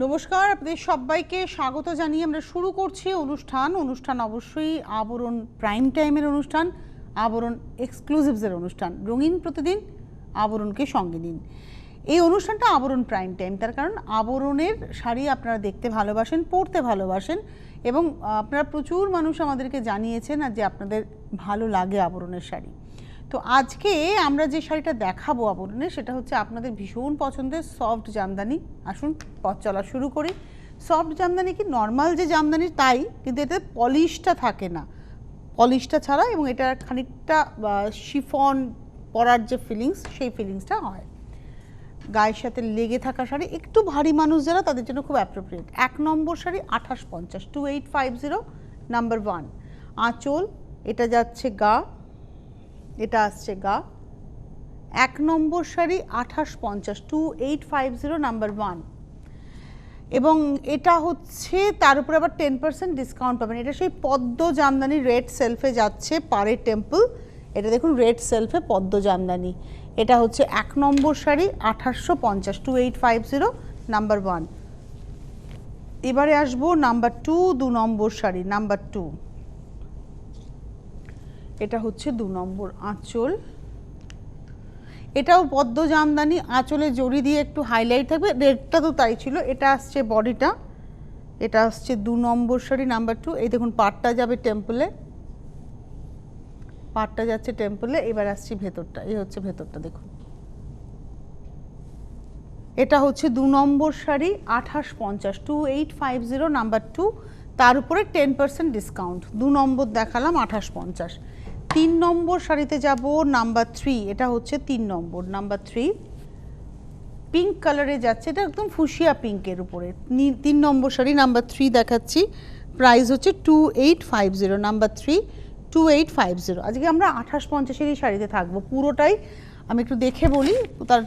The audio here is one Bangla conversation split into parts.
নমস্কার, আপনাদের সবাইকে স্বাগত জানিয়ে আমরা শুরু করছি অনুষ্ঠান অবশ্যই আবরণ প্রাইম টাইমের অনুষ্ঠান, আবরণ এক্সক্লুসিভসের অনুষ্ঠান। রঙিন প্রতিদিন, আবরণকে সঙ্গে নিন। এই অনুষ্ঠানটা আবরণ প্রাইম টাইম, তার কারণ আবরণের শাড়ি আপনারা দেখতে ভালোবাসেন, পরতে ভালোবাসেন, এবং আপনারা প্রচুর মানুষ আমাদেরকে জানিয়েছেন যে আপনাদের ভালো লাগে আবরণের শাড়ি। তো আজকে আমরা যে শাড়িটা দেখাবো আবরণের, সেটা হচ্ছে আপনাদের ভীষণ পছন্দের সফট জামদানি। আসুন পথ চলা শুরু করি। সফট জামদানি কি নর্মাল যে জামদানি তাই, কিন্তু এতে পলিশটা থাকে না, পলিশটা ছাড়া, এবং এটা খানিকটা শিফন পরার যে ফিলিংস, সেই ফিলিংসটা হয়। গায়ের সাথে লেগে থাকা শাড়ি, একটু ভারী মানুষ যারা, তাদের জন্য খুব অ্যাপ্রোপ্রিয়েট। 1 নম্বর শাড়ি 2850, 2850 নাম্বার 1। আঁচল, এটা যাচ্ছে গা, এটা আসছে গা। 1 নম্বর শাড়ি 2850, 2850 নাম্বার 1। এবং এটা হচ্ছে তার উপরে আবার 10% ডিসকাউন্ট পাবেন। এটা সেই পদ্ম জামদানি, রেড সেলফে যাচ্ছে পাড়ের টেম্পল। এটা দেখুন রেড সেলফে পদ্ম জামদানি। এটা হচ্ছে 1 নম্বর শাড়ি 2850, 2850 নাম্বার 1। এবারে আসবো নাম্বার 2, 2 নম্বর শাড়ি নাম্বার 2। এটা হচ্ছে 2 নম্বর। আঁচল, এটাও পদ্ম জামদানি, আঁচলে জড়ি দিয়ে একটু হাইলাইট থাকবে, রেডটা তো তাই ছিল। এটা আসছে বডিটা, এটা আসছে 2 নম্বর শাড়ি নাম্বার 2। এই দেখুন পাড়টা যাবে টেম্পলে, পাড়টা যাচ্ছে টেম্পলে। এবার আসছি ভেতরটা, এই হচ্ছে ভেতরটা দেখুন। এটা হচ্ছে 2 নম্বর শাড়ি 2850, 2850 নাম্বার 2। তার উপরে 10% ডিসকাউন্ট। 2 নম্বর দেখালাম 2850। 3 নম্বর শাড়িতে যাব নাম্বার 3। এটা হচ্ছে 3 নম্বর নাম্বার 3, পিঙ্ক কালারে যাচ্ছে, এটা একদম ফুসিয়া পিঙ্কের উপরে। 3 নম্বর শাড়ি নাম্বার 3 দেখাচ্ছি। প্রাইস হচ্ছে 2850 নাম্বার 3, 2850। আজকে আমরা 2850-এরই শাড়িতে থাকবো পুরোটাই। আমি একটু দেখে বলি,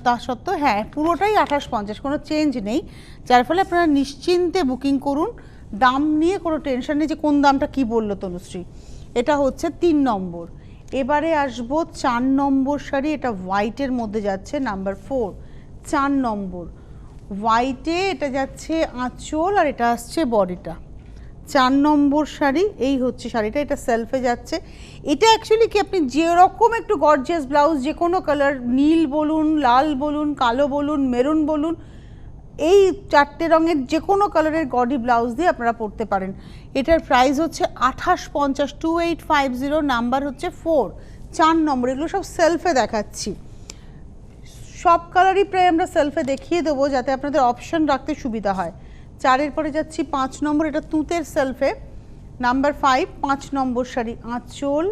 তা সত্ত্বেও হ্যাঁ পুরোটাই 2850, কোনো চেঞ্জ নেই। যার ফলে আপনারা নিশ্চিন্তে বুকিং করুন, দাম নিয়ে কোনো টেনশন নেই যে কোন দামটা কি বললো তনুশ্রী। এটা হচ্ছে 3 নম্বর। এবারে আসবো 4 নম্বর শাড়ি। এটা হোয়াইটের মধ্যে যাচ্ছে নাম্বার 4, 4 নম্বর। হোয়াইটে এটা যাচ্ছে আঁচল, আর এটা আসছে বডিটা। 4 নম্বর শাড়ি, এই হচ্ছে শাড়িটা, এটা সেলফে যাচ্ছে। এটা অ্যাকচুয়ালি কি, আপনি যেরকম একটু গর্জিয়াস ব্লাউজ, যে কোনো কালার, নীল বলুন, লাল বলুন, কালো বলুন, মেরুন বলুন, এই 4টে রঙের যে কোনো কালারের গডি ব্লাউজ দিয়ে আপনারা পরতে পারেন। এটার প্রাইস হচ্ছে 2850, 2850 নাম্বার হচ্ছে 4, 4 নম্বর। এগুলো সব সেলফে দেখাচ্ছি, সব কালারই প্রায় আমরা সেলফে দেখিয়ে দেবো যাতে আপনাদের অপশন রাখতে সুবিধা হয়। 4-এর পরে যাচ্ছি 5 নম্বর। এটা তুঁতের সেলফে নাম্বার 5, 5 নম্বর শাড়ি। আঁচল,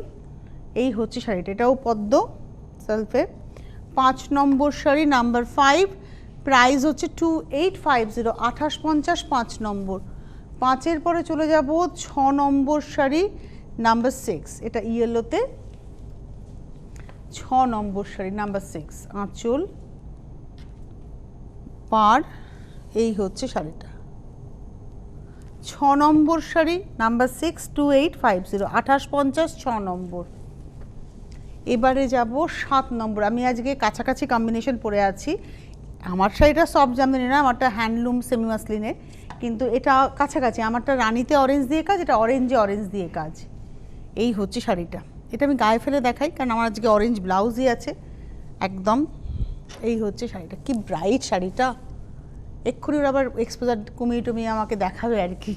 এই হচ্ছে শাড়িটা, এটাও পদ্ম সেলফে। 5 নম্বর শাড়ি নাম্বার 5, প্রাইস হচ্ছে 2850, 2850, 5 নম্বর। 5-এর পরে চলে যাব 6 নম্বর শাড়ি নাম্বার 6। এটা ইয়েলোতে 6 নম্বর শাড়ি নাম্বার 6। আঁচল, পাড়, এই হচ্ছে শাড়িটা। 6 নম্বর শাড়ি নাম্বার 6, 2850, 2850, 6 নম্বর। এবারে যাব 7 নম্বর। আমি আজকে কাছাকাছি কম্বিনেশন পরে আছি। আমার শাড়িটা সফট জামদানি না, আমারটা হ্যান্ডলুম সেমি মাসলিনের, কিন্তু এটা কাছাকাছি। আমারটা রানিতে অরেঞ্জ দিয়ে কাজ, এটা অরেঞ্জে অরেঞ্জ দিয়ে কাজ। এই হচ্ছে শাড়িটা, এটা আমি গায়ে ফেলে দেখাই কারণ আমার আজকে অরেঞ্জ ব্লাউজই আছে একদম। এই হচ্ছে শাড়িটা, কি ব্রাইট শাড়িটা। এক্ষুনি ওরা আবার এক্সপোজার কমিয়ে আমাকে দেখাবে আর কি।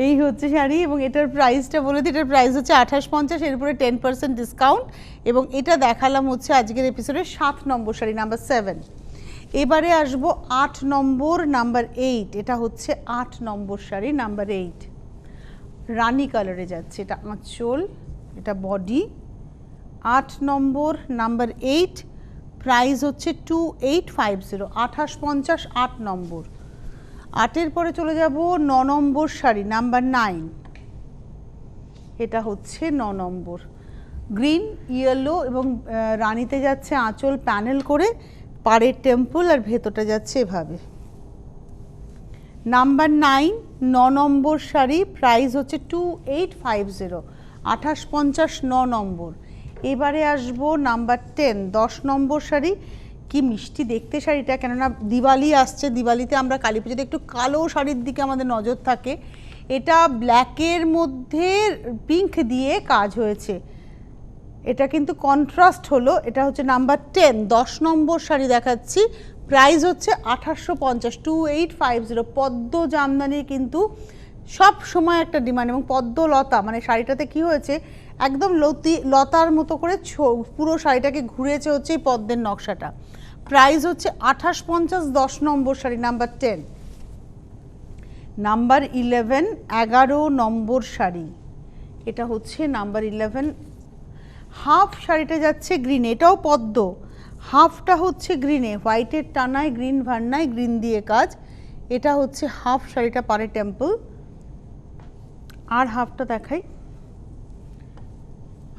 এই হচ্ছে শাড়ি, এবং এটার প্রাইসটা বলে দিই, এটার প্রাইস হচ্ছে 2850, এর উপরে 10% ডিসকাউন্ট। এবং এটা দেখালাম হচ্ছে আজকের এপিসোডে 7 নম্বর শাড়ি নাম্বার 7। এবারে আসবো 8 নম্বর নাম্বার 8। এটা হচ্ছে 8 নম্বর শাড়ি নাম্বার 8, রানি কালারে যাচ্ছে। এটা আঁচল, এটা বডি। 8 নম্বর নাম্বার 8, প্রাইস হচ্ছে 2850, 2850, 8 নম্বর। 8-এর পরে চলে যাব 9 নম্বর শাড়ি নাম্বার 9। এটা হচ্ছে 9 নম্বর। গ্রিন, ইয়েলো এবং রানিতে যাচ্ছে আঁচল প্যানেল করে, পাড়ের টেম্পল, আর ভেতরটা যাচ্ছে এভাবে। নাম্বার 9, 9 নম্বর শাড়ি, প্রাইস হচ্ছে 2850, 2850, 9 নম্বর। এবারে আসবো নাম্বার 10, 10 নম্বর শাড়ি। কি মিষ্টি দেখতে শাড়িটা, কেননা দিওয়ালি আসছে, দিওয়ালিতে আমরা কালী পুজোতে একটু কালো শাড়ির দিকে আমাদের নজর থাকে। এটা ব্ল্যাকের মধ্যে পিঙ্ক দিয়ে কাজ হয়েছে, এটা কিন্তু কন্ট্রাস্ট হলো। এটা হচ্ছে নাম্বার 10, 10 নম্বর শাড়ি দেখাচ্ছি। প্রাইস হচ্ছে 2850, 2850। পদ্ম জামদানির কিন্তু সব সময় একটা ডিমান্ড, এবং পদ্মলতা মানে শাড়িটাতে কি হয়েছে একদম লতার মতো করে পুরো শাড়িটাকে ঘুরেছে হচ্ছে এই পদ্মের নকশাটা। প্রাইস হচ্ছে 2850, 10 নম্বর শাড়ি নাম্বার 10। নাম্বার 11, 11 নম্বর শাড়ি, এটা হচ্ছে নাম্বার 11। হাফ শাড়িটা যাচ্ছে গ্রিনে, এটাও পদ্ম, হাফটা হচ্ছে গ্রিনে, হোয়াইটের টানায় গ্রিন ভার্নায় গ্রিন দিয়ে কাজ। এটা হচ্ছে হাফ শাড়িটা পারে টেম্পল। আর হাফটা দেখাই,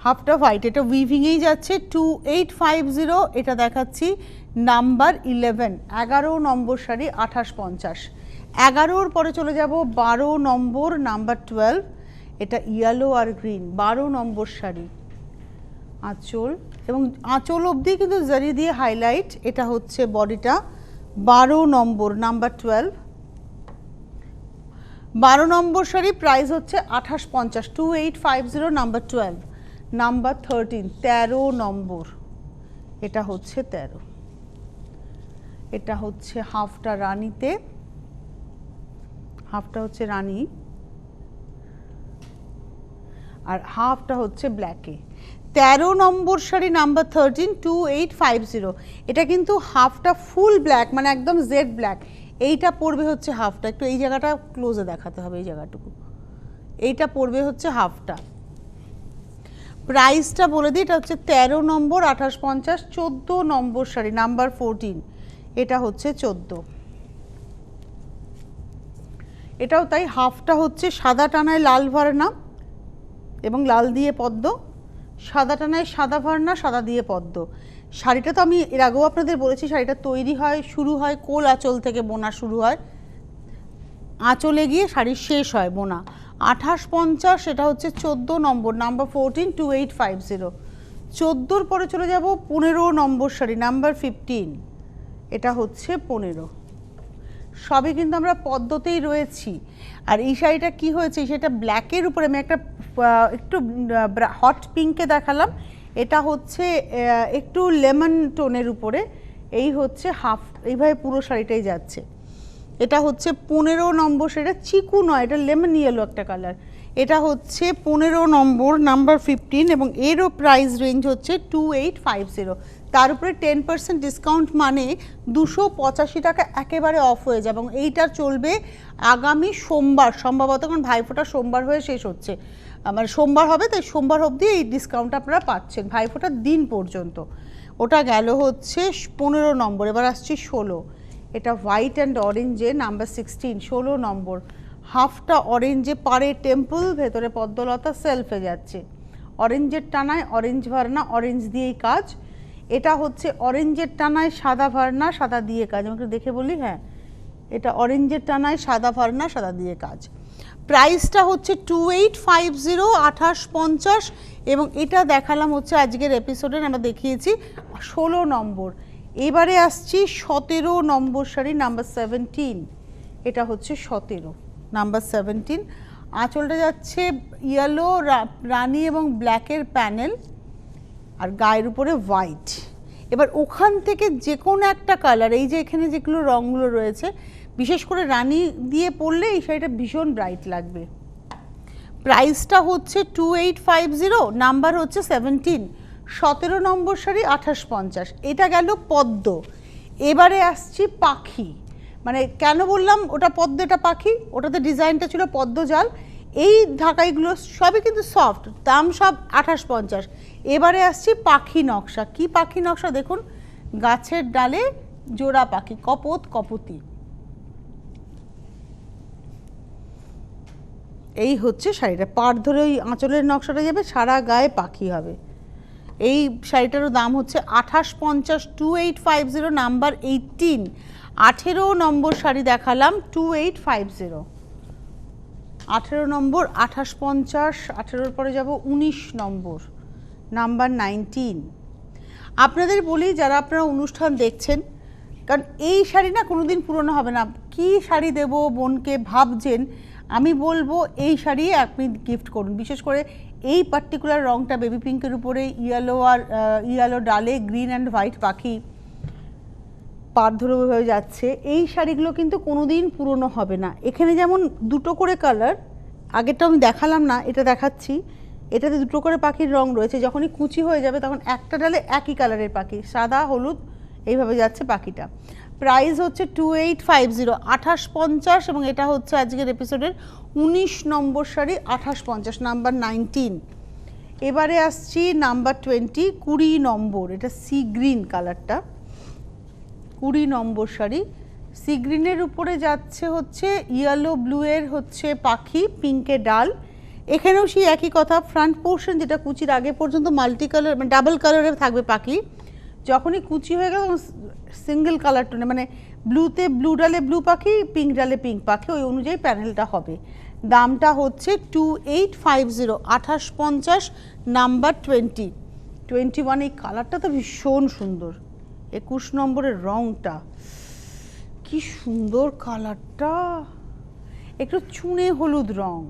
হাফটা হোয়াইট, এটা উইভিংয়েই যাচ্ছে 2850। এটা দেখাচ্ছি নাম্বার 11, 11 নম্বর শাড়ি 2850। 11-র পরে চলে যাব 12 নম্বর নাম্বার 12। এটা ইয়েলো আর গ্রিন, 12 নম্বর শাড়ি। আঁচল এবং আঁচল অবধি কিন্তু জারি দিয়ে হাইলাইট। এটা হচ্ছে বডিটা, 12 নম্বর নাম্বার 12। 12 নম্বর শাড়ি প্রাইস হচ্ছে 2850, 2850 নাম্বার 12। নাম্বার 13, 13 নম্বর, এটা হচ্ছে 13। এটা হচ্ছে হাফটা রানীতে, হাফটা হচ্ছে রানী আর হাফটা হচ্ছে ব্ল্যাকে। 13 নম্বর শাড়ি নাম্বার 13, 2850। এটা কিন্তু হাফটা ফুল ব্ল্যাক, মানে একদম জেড ব্ল্যাক। এইটা পড়বে হচ্ছে হাফটা, একটু এই জায়গাটা ক্লোজে দেখাতে হবে, এই জায়গাটুকু, এইটা পড়বে হচ্ছে হাফটা। প্রাইসটা বলে দিই, এটা হচ্ছে 13 নম্বর 2850। 14 নম্বর শাড়ি নাম্বার 14, এটা হচ্ছে 14। এটাও তাই, হাফটা হচ্ছে সাদা টানায় লাল ভার্না এবং লাল দিয়ে পদ্ম, সাদা টানায় সাদা ভার্না সাদা দিয়ে পদ্ম। শাড়িটা তো আমি এর আগেও আপনাদের বলেছি, শাড়িটা তৈরি হয় শুরু হয় কোল আঁচল থেকে, বোনা শুরু হয়, আঁচলে গিয়ে শাড়ির শেষ হয় বোনা। 2850, এটা হচ্ছে 14 নম্বর নাম্বার 14, 2850। 14-র পরে চলে যাব 15 নম্বর শাড়ি নাম্বার 15। এটা হচ্ছে 15। সবই কিন্তু আমরা পদ্মতেই রয়েছি। আর এই শাড়িটা কি হয়েছে, সেটা ব্ল্যাকের উপরে আমি একটা একটু হট পিঙ্কে দেখালাম, এটা হচ্ছে একটু লেমন টোনের উপরে। এই হচ্ছে হাফ, এইভাবে পুরো শাড়িটাই যাচ্ছে। এটা হচ্ছে 15 নম্বর, সেটা চিকু নয়, এটা লেমন ইয়েলো একটা কালার। এটা হচ্ছে 15 নম্বর নাম্বার 15, এবং এরও প্রাইস রেঞ্জ হচ্ছে 2850। তার উপরে 10% ডিসকাউন্ট মানে 285 টাকা একেবারে অফ হয়ে যাবে, এবং এইটা চলবে আগামী সোমবার সম্ভবত, কারণ ভাইফোঁটা সোমবার হয়ে শেষ হচ্ছে, মানে সোমবার হবে, তাই সোমবার অবধি এই ডিসকাউন্টটা আপনারা পাচ্ছেন ভাইফোঁটার দিন পর্যন্ত। ওটা গেল হচ্ছে 15 নম্বর। এবার আসছি 16। এটা হোয়াইট অ্যান্ড অরেঞ্জে নাম্বার 16, 16 নম্বর। হাফটা অরেঞ্জে পারে টেম্পল, ভেতরে পদ্মলতা সেলফে যাচ্ছে, অরেঞ্জের টানায় অরেঞ্জ ভার্না, অরেঞ্জ দিয়েই কাজ। এটা হচ্ছে অরেঞ্জের টানায় সাদা ভার্না সাদা দিয়ে কাজ, আমাকে দেখে বলি, হ্যাঁ এটা অরেঞ্জের টানায় সাদা ভার্না সাদা দিয়ে কাজ। প্রাইসটা হচ্ছে 2850, 2850। এবং এটা দেখালাম হচ্ছে আজকের এপিসোডে আমরা দেখিয়েছি 16 নম্বর। এবারে আসছি 17 নম্বর শাড়ি নাম্বার 17। এটা হচ্ছে 17 নাম্বার 17। আঁচলটা যাচ্ছে ইয়েলো রানী এবং ব্ল্যাকের প্যানেল, আর গায়ের উপরে হোয়াইট। এবার ওখান থেকে যে কোনো একটা কালার, এই যে এখানে যেগুলো রঙগুলো রয়েছে, বিশেষ করে রানী দিয়ে পরলে এই শাড়িটা ভীষণ ব্রাইট লাগবে। প্রাইসটা হচ্ছে 2850, নাম্বার হচ্ছে 17। 17 নম্বর শাড়ি 2850। এটা গেল পদ্ম। এবারে আসছি পাখি, মানে কেন বললাম ওটা পদ্ম এটা পাখি, ওটাতে ডিজাইনটা ছিল পদ্মজাল। এই ঢাকাইগুলো সবই কিন্তু সফট, দাম সব 2850। এবারে আসছি পাখি নকশা। কি পাখি নকশা দেখুন, গাছের ডালে জোড়া পাখি, কপোত কপতি। এই হচ্ছে শাড়িটা, পাড় ধরে ওই আঁচলের নকশাটা যাবে, সারা গায়ে পাখি হবে। এই শাড়িটারও দাম হচ্ছে 2850, 2850 নাম্বার 18। 18 নম্বর শাড়ি দেখালাম 2850। 18 নম্বর 2850। 18-র পরে যাব 19 নম্বর নাম্বার 19। আপনাদের বলি যারা আপনারা অনুষ্ঠান দেখছেন, কারণ এই শাড়ি না কোনোদিন পুরনো হবে না। কি শাড়ি দেব বোনকে ভাবছেন, আমি বলবো এই শাড়ি আপনি গিফট করুন। বিশেষ করে এই পার্টিকুলার রঙটা বেবি পিঙ্কের উপরে ইয়েলো আর ইয়েলো ডালে গ্রিন অ্যান্ড হোয়াইট পাখি পার ধরে হয়ে যাচ্ছে, এই শাড়িগুলো কিন্তু কোনোদিন পুরনো হবে না। এখানে যেমন দুটো করে কালার, আগেরটা আমি দেখালাম না, এটা দেখাচ্ছি। এটাতে দুটো করে পাখির রং রয়েছে, যখনই কুচি হয়ে যাবে তখন একটা ডালে একই কালারের পাখি, সাদা হলুদ এইভাবে যাচ্ছে পাখিটা। প্রাইস হচ্ছে 2850, 2850, এবং এটা হচ্ছে আজকের এপিসোডের 19 নম্বর শাড়ি, 2850, নাম্বার 19। এবারে আসছি নাম্বার 20, 20 নম্বর, এটা সি গ্রিন কালারটা, 20 নম্বর শাড়ি। সি গ্রিনের উপরে যাচ্ছে হচ্ছে ইয়েলো ব্লু এর হচ্ছে পাখি, পিঙ্কে ডাল। এখানেও সেই একই কথা, ফ্রন্ট পোর্শন যেটা কুচির আগে পর্যন্ত মাল্টি কালার মানে ডাবল কালারের থাকবে পাখি, যখনই কুচি হয়ে গেল সিঙ্গেল কালার টোনে, মানে ব্লুতে ব্লু ডালে ব্লু পাখি, পিঙ্ক ডালে পিঙ্ক পাখি, ওই অনুযায়ী প্যানেলটা হবে। দামটা হচ্ছে 2850, 2850, নাম্বার 20। 21, এই কালারটা তো ভীষণ সুন্দর, 21 নম্বরের রংটা কি সুন্দর কালারটা, একটু চুনে হলুদ রং,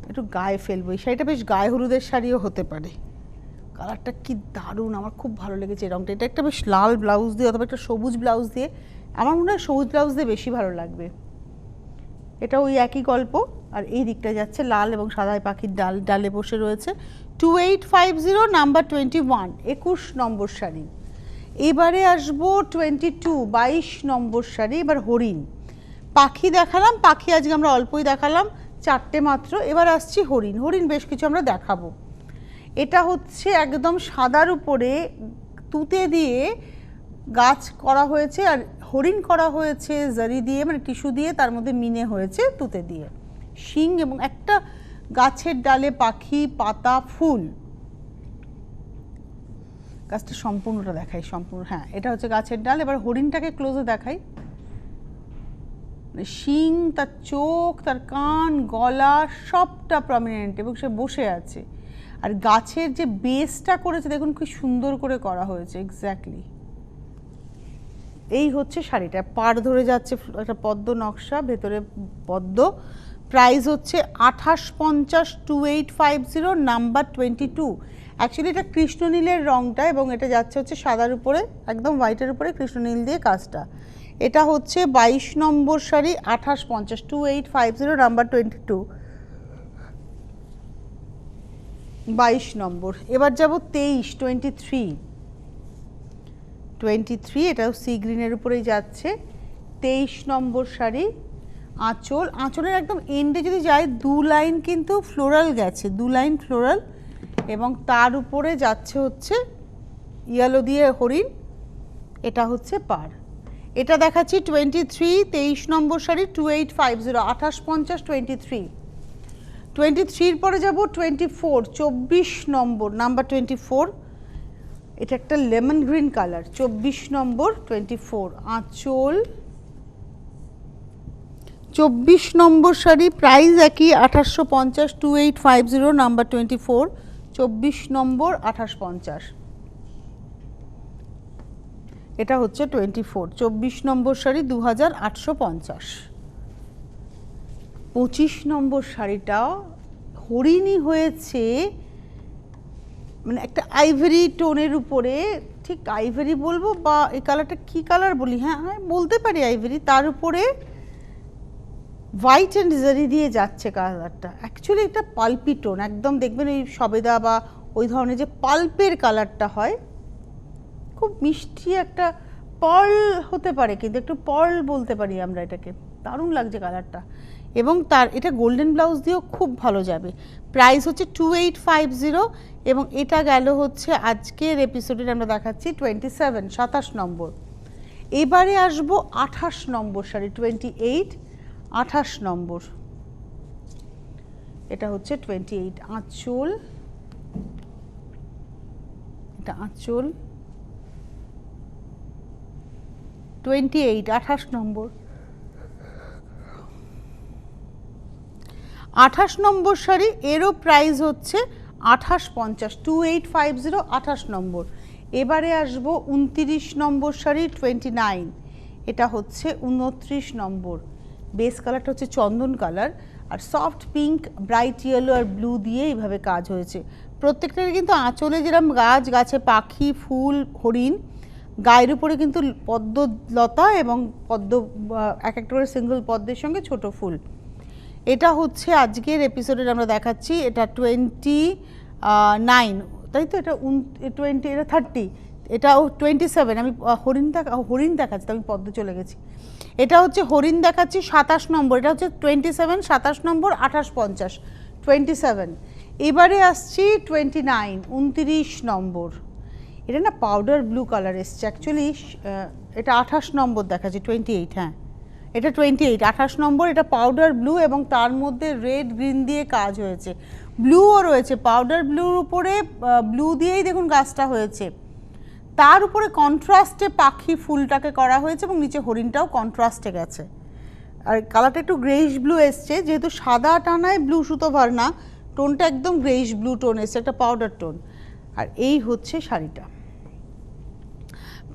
একটু গায়ে ফেলবো। এই শাড়িটা বেশ গায়ে হলুদের শাড়িও হতে পারে। কালারটা কি দারুণ, আমার খুব ভালো লেগেছে এই রংটা। এটা একটা বেশ লাল ব্লাউজ দিয়ে অথবা একটা সবুজ ব্লাউজ দিয়ে, আমার মনে হয় সবুজ ব্লাউজ দিয়ে বেশি ভালো লাগবে। এটা ওই একই গল্প, আর এই দিকটা যাচ্ছে লাল এবং সাদায় পাখির ডালে বসে রয়েছে। 2850, নাম্বার 21, 21 নম্বর শাড়ি। এবারে আসবো 22, 22 নম্বর শাড়ি। এবার হরিণ পাখি দেখালাম, পাখি আজকে আমরা অল্পই দেখালাম, 4টে মাত্র। এবার আসছি হরিণ, হরিণ বেশ কিছু আমরা দেখাবো। এটা হচ্ছে একদম সাদার উপরে তুতে দিয়ে গাছ করা হয়েছে, আর হরিণ করা হয়েছে জারি দিয়ে, মানে টিস্যু দিয়ে, তার মধ্যে মিনে হয়েছে তুতে দিয়ে শিং, এবং একটা গাছের ডালে পাখি, পাতা, ফুল। গাছটা সম্পূর্ণটা দেখাই, সম্পূর্ণ, হ্যাঁ এটা হচ্ছে গাছের ডাল। এবার হরিণটাকে ক্লোজে দেখাই, শিং, তার চোখ, তার কান, গলা সবটা প্রমিনেন্ট, এবং সে বসে আছে। আর গাছের যে বেসটা করেছে দেখুন কি সুন্দর করে করা হয়েছে, এক্স্যাক্টলি। এই হচ্ছে শাড়িটা, পাড় ধরে যাচ্ছে একটা পদ্ম নকশা, ভেতরে পদ্ম। প্রাইস হচ্ছে 2850, 2850, নাম্বার 22। অ্যাকচুয়ালি এটা কৃষ্ণনীলের রংটা, এবং এটা যাচ্ছে হচ্ছে সাদার উপরে, একদম হোয়াইটের উপরে কৃষ্ণনীল দিয়ে কাজটা। এটা হচ্ছে 22 নম্বর শাড়ি, 2850, 2850, নাম্বার 22, 22 নম্বর। এবার যাব 23, 23, এটাও সি গ্রিনের উপরেই যাচ্ছে, 23 নম্বর শাড়ি। আঁচল, আঁচলের একদম এন্ডে যদি যায় 2 লাইন কিন্তু ফ্লোরাল গেছে, 2 লাইন ফ্লোরাল, এবং তার উপরে যাচ্ছে হচ্ছে ইয়েলো দিয়ে হরিণ, এটা হচ্ছে পাড়। এটা দেখাচ্ছি 23, 23 নম্বর শাড়ি, 2850, 2850, 23। 23-র পরে যাব 24, 24 নম্বর, নাম্বার 24। এটা একটা লেমন গ্রিন কালার, 24 নম্বর, 24। আঁচল, 24 নম্বর শাড়ি, প্রাইস একই 2850, 2850, নাম্বার 24, 24 নম্বর, 2850। এটা হচ্ছে 24, 24 নম্বর শাড়ি, 2850। 25 নম্বর শাড়িটা হরিণী হয়েছে, মানে একটা আইভরি টোনের উপরে, ঠিক আইভরি বলবো বা এই কালারটা কি কালার বলি, হ্যাঁ হ্যাঁ বলতে পারি আইভরি, তার উপরে হোয়াইট অ্যান্ড জারি দিয়ে যাচ্ছে কালারটা। অ্যাকচুয়ালি এটা পাল্পি টোন, একদম দেখবেন এই সবেদা বা ওই ধরনের যে পাল্পের কালারটা হয়, খুব মিষ্টি একটা পার্ল হতে পারে, কিন্তু একটু পার্ল বলতে পারি আমরা এটাকে। দারুণ লাগছে কালারটা, এবং তার এটা গোল্ডেন ব্লাউজ দিয়েও খুব ভালো যাবে। প্রাইস হচ্ছে 2850, এবং এটা গেল হচ্ছে আজকের এপিসোডে আমরা দেখাচ্ছি 27, 27 নম্বর। এবারে আসবো 28 নম্বর শাড়ি, 28, 28 নম্বর। এটা হচ্ছে 28। আঁচল, এটা আঁচল, 28, 28 নম্বর। 28 নম্বর শাড়ি, এরও প্রাইস হচ্ছে 2850, 2850, 28 নম্বর। এবারে আসবো 29 নম্বর শাড়ি 29, এটা হচ্ছে 29 নম্বর। বেস কালারটা হচ্ছে চন্দন কালার, আর সফট পিঙ্ক, ব্রাইট ইয়েলো আর ব্লু দিয়ে এইভাবে কাজ হয়েছে। প্রত্যেকটারই কিন্তু আঁচলে যেরকম গাছ, গাছে পাখি, ফুল, হরিণ, গায়ের উপরে কিন্তু পদ্মলতা এবং পদ্ম, এক একটা করে সিঙ্গল পদ্মের সঙ্গে ছোট ফুল। এটা হচ্ছে আজকের এপিসোডের আমরা দেখাচ্ছি, এটা 29, তাই তো? এটা 20, এটা 30, এটাও 27। আমি হরিণ দেখাচ্ছি, আমি পদ্ম চলে গেছি। এটা হচ্ছে হরিণ দেখাচ্ছি 27 নম্বর, এটা হচ্ছে 27, 27 নম্বর, 2850, 27। এবারে আসছি 29, 29 নম্বর। এটা না পাউডার ব্লু কালার এসছে অ্যাকচুয়ালি, এটা 28 নম্বর দেখাচ্ছে, 28, হ্যাঁ এটা 28, 28 নম্বর। এটা পাউডার ব্লু এবং তার মধ্যে রেড গ্রিন দিয়ে কাজ হয়েছে, ব্লুও রয়েছে। পাউডার ব্লুর উপরে ব্লু দিয়েই দেখুন গাছটা হয়েছে, তার উপরে কন্ট্রাস্টে পাখি ফুলটাকে করা হয়েছে এবং নিচে হরিণটাও কন্ট্রাস্টে গেছে। আর কালারটা একটু গ্রেইশ ব্লু এসছে, যেহেতু সাদা টানায় ব্লু সুতো ভরনা, টোনটা একদম গ্রেইশ ব্লু টোন এসছে, একটা পাউডার টোন। আর এই হচ্ছে শাড়িটা,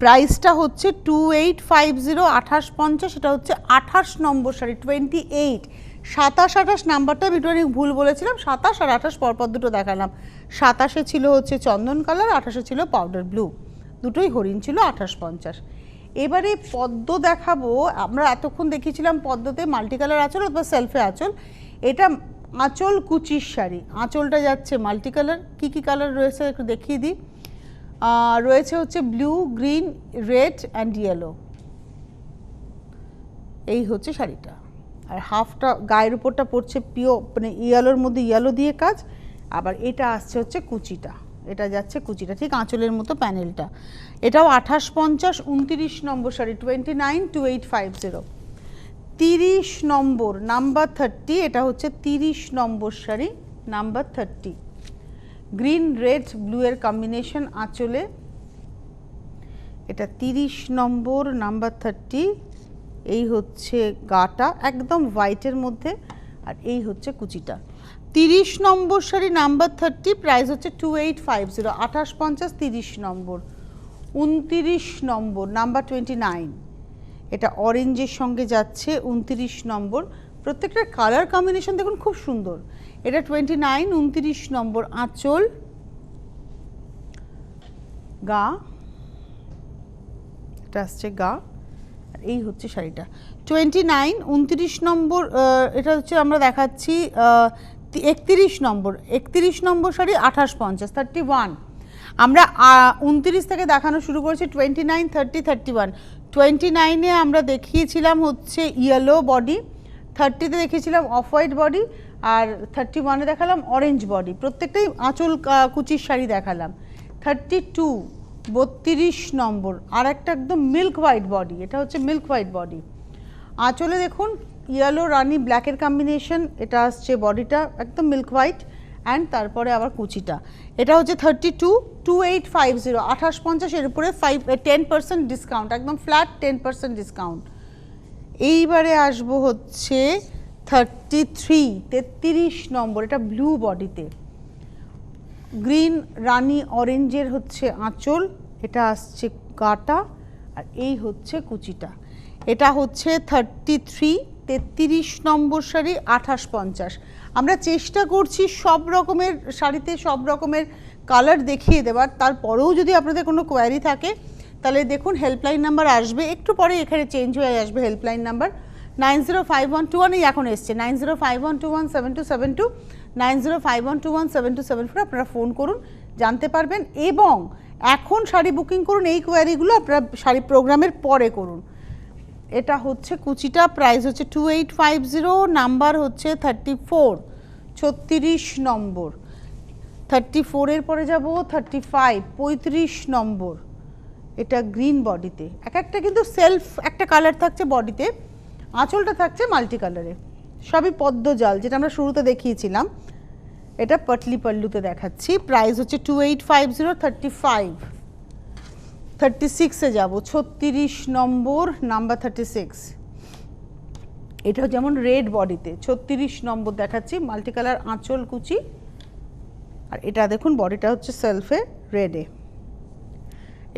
প্রাইসটা হচ্ছে 2850, 2850। এটা হচ্ছে 28 নম্বর শাড়ি, 28। 27, 28 নাম্বারটা আমি একটু ভুল বলেছিলাম, 27 আর 28 পরপর দুটো দেখালাম। 27-এ ছিল হচ্ছে চন্দন কালার, 28-এ ছিল পাউডার ব্লু, দুটোই হরিণ ছিল, 2850। এবারে পদ্ম দেখাবো। আমরা এতক্ষণ দেখিয়েছিলাম পদ্মতে মাল্টি কালার আঁচল অথবা সেলফে আঁচল, এটা আঁচল কুচির শাড়ি। আঁচলটা যাচ্ছে মাল্টি কালার। কী কী কালার রয়েছে একটু দেখিয়ে দিই। রয়েছে হচ্ছে blue, green, red and yellow. এই হচ্ছে শাড়িটা। আর হাফটা গায়ের উপরটা পড়ছে পিওর মানে ইয়েলোর মধ্যে ইয়েলো দিয়ে কাজ। আবার এটা আসছে হচ্ছে কুচিটা, এটা যাচ্ছে কুচিটা, ঠিক আঁচলের মতো প্যানেলটা। এটাও 2850, 29 নম্বর শাড়ি, 29, 2850। 30 নম্বর, নাম্বার 30, এটা হচ্ছে 30 number sari, number 30। Green, red, blue এর কম্বিনেশন আঁচলে, এটা 30 নম্বর, নাম্বার 30। এই হচ্ছে গাটা একদম হোয়াইটের মধ্যে, আর এই হচ্ছে কুচিটা। 30 নম্বর শাড়ি, নাম্বার 30, প্রাইস হচ্ছে 2850, 2850, 30 নম্বর। 29 নম্বর, নাম্বার 29, এটা অরেঞ্জের সঙ্গে যাচ্ছে, 29 নম্বর। প্রত্যেকটার কালার কম্বিনেশন দেখুন খুব সুন্দর। এটা 29, 29 নম্বর। আঁচল, গা, এটা আসছে গা, আর এই হচ্ছে শাড়িটা। 29, 29 নম্বর, এটা হচ্ছে আমরা দেখাচ্ছি 31 নম্বর, 31 নম্বর শাড়ি, 2850, 31। আমরা 29 থেকে দেখানো শুরু করেছি, 29, 30, 31। 29-এ আমরা দেখিয়েছিলাম হচ্ছে ইয়েলো বডি, 30-তে দেখিয়েছিলাম অফ হোয়াইট বডি, আর 31-এ দেখালাম অরেঞ্জ বডি। প্রত্যেকটাই আঁচল কুচির শাড়ি দেখালাম। 32, 32 নম্বর, আর একটা একদম মিল্ক হোয়াইট বডি, এটা হচ্ছে মিল্ক হোয়াইট বডি। আঁচলে দেখুন ইয়েলো রানি ব্ল্যাকের কম্বিনেশন, এটা আসছে বডিটা একদম মিল্ক হোয়াইট, অ্যান্ড তারপরে আবার কুচিটা। এটা হচ্ছে 32, 2850, 2850, এর উপরে 10% ডিসকাউন্ট, একদম ফ্ল্যাট 10% ডিসকাউন্ট। এইবারে আসবো হচ্ছে 33, 33 নম্বর, এটা ব্লু বডিতে, গ্রিন রানি অরেঞ্জের হচ্ছে আঁচল, এটা আসছে গাটা, আর এই হচ্ছে কুচিটা। এটা হচ্ছে 33, 33 নম্বর শাড়ি, 2850। আমরা চেষ্টা করছি সব রকমের শাড়িতে সব রকমের কালার দেখিয়ে দেওয়ার। তারপরেও যদি আপনাদের কোনো কোয়ারি থাকে তাহলে দেখুন হেল্পলাইন নাম্বার আসবে একটু পরে, এখানে চেঞ্জ হয়ে আসবে হেল্পলাইন নাম্বার 905121, এই এখন এসছে 9051217272, 9051217274। আপনারা ফোন করুন, জানতে পারবেন, এবং এখন শাড়ি বুকিং করুন। এই কোয়ারিগুলো আপনারা শাড়ি প্রোগ্রামের পরে করুন। এটা হচ্ছে কুচিটা, প্রাইস হচ্ছে 2850, নাম্বার হচ্ছে 34, 36 নম্বর। 34-এর পরে যাব 35, 35 নম্বর। এটা গ্রিন বডিতে, এক একটা কিন্তু সেলফ একটা কালার থাকছে বডিতে, আঁচলটা থাকছে মাল্টি কালারে, সবই পদ্ম জাল যেটা আমরা শুরুতে দেখিয়েছিলাম। এটা পাটলি পাল্লুতে দেখাচ্ছি, প্রাইস হচ্ছে 2850, 35। 36-এ যাব, 36 নম্বর, নাম্বার 36। এটাও যেমন রেড বডিতে, 36 নম্বর দেখাচ্ছি, মাল্টি কালার আঁচল কুচি, আর এটা দেখুন বডিটা হচ্ছে সেলফে রেডে,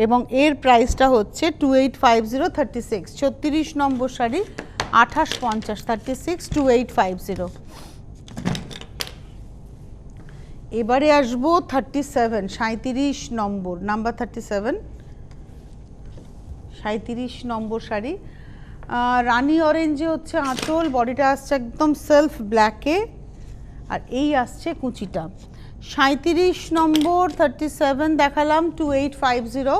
এবং এর প্রাইসটা হচ্ছে 2850 36, 36 নম্বর শাড়ি 2850 36 2850। এবারে আসবো 37 37 নম্বর, নাম্বার 37 37 নম্বর শাড়ি, রানি অরেঞ্জে হচ্ছে আঁচল, বডিটা আসছে একদম সেলফ ব্ল্যাকে, আর এই আসছে কুচিটা। 37 নম্বর 37 দেখালাম 2850।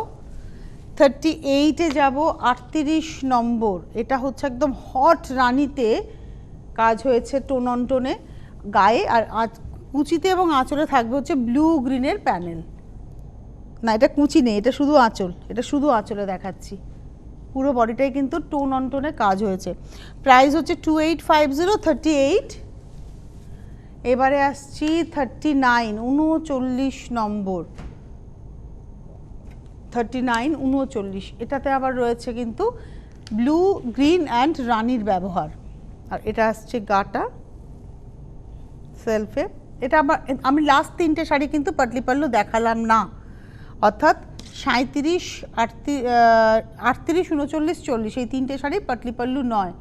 38-এ যাব 38 নম্বর, এটা হচ্ছে একদম হট রানিতে কাজ হয়েছে টোন অন টোনে গায়ে, আর কুচিতে এবং আঁচলে থাকবে হচ্ছে ব্লু গ্রিনের প্যানেল। না এটা কুচি নেই, এটা শুধু আঁচল, এটা শুধু আঁচলে দেখাচ্ছি, পুরো বডিটাই কিন্তু টোন অন টোনে কাজ হয়েছে। প্রাইস হচ্ছে 2850 38। এবারে আসছি 39 39 নম্বর, 39 39, এটাতে আবার রয়েছে কিন্তু ব্লু গ্রিন অ্যান্ড রানির ব্যবহার, আর এটা আসছে গাটা সেলফে। এটা আবার আমি লাস্ট তিনটে শাড়ি কিন্তু পাটলি পাল্লু দেখালাম না, অর্থাৎ 37 38 39 40, এই তিনটে শাড়ি পাটলি পাল্লু নয়।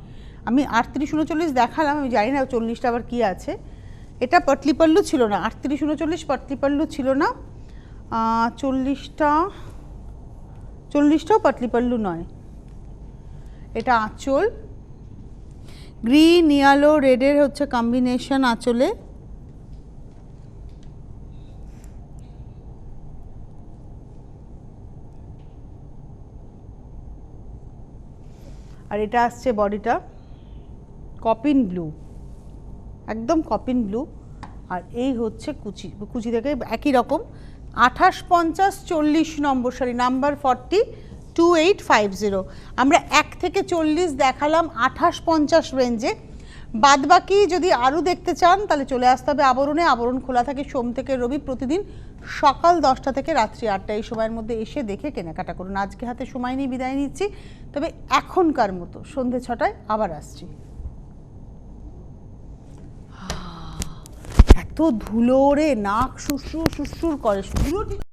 আমি 38 39 দেখালাম, আমি জানি না 40টা আবার কি আছে, এটা পাটলি পাল্লু ছিল না, 38 39 পাটলি পাল্লু ছিল না, 40টাও পাটলি পাল্লু নয়। এটা আঁচল, গ্রিন ইয়েলো রেডের হচ্ছে কম্বিনেশন আঁচলে, আর এটা আসছে বডিটা কপিন ব্লু, একদম কপিন ব্লু, আর এই হচ্ছে কুচি, কুচি থেকে একই রকম। 2850 40 নম্বর শাড়ি, নাম্বার 40 2850। আমরা 1 থেকে 40 দেখালাম 2850 রেঞ্জে, বাদবাকি যদি আরও দেখতে চান তাহলে চলে আসতে হবে আবরণে। আবরণ খোলা থাকে সোম থেকে রবি প্রতিদিন সকাল 10টা থেকে রাত্রি 8টা, এই সময়ের মধ্যে এসে দেখে কেনাকাটা করুন। আজকে হাতে সময় নিয়ে বিদায় নিচ্ছি, তবে এখনকার মতো সন্ধে 6টায় আবার আসছি। এত ধুলো রে, নাক সুরসুর সুরসুর করে, ধুলো।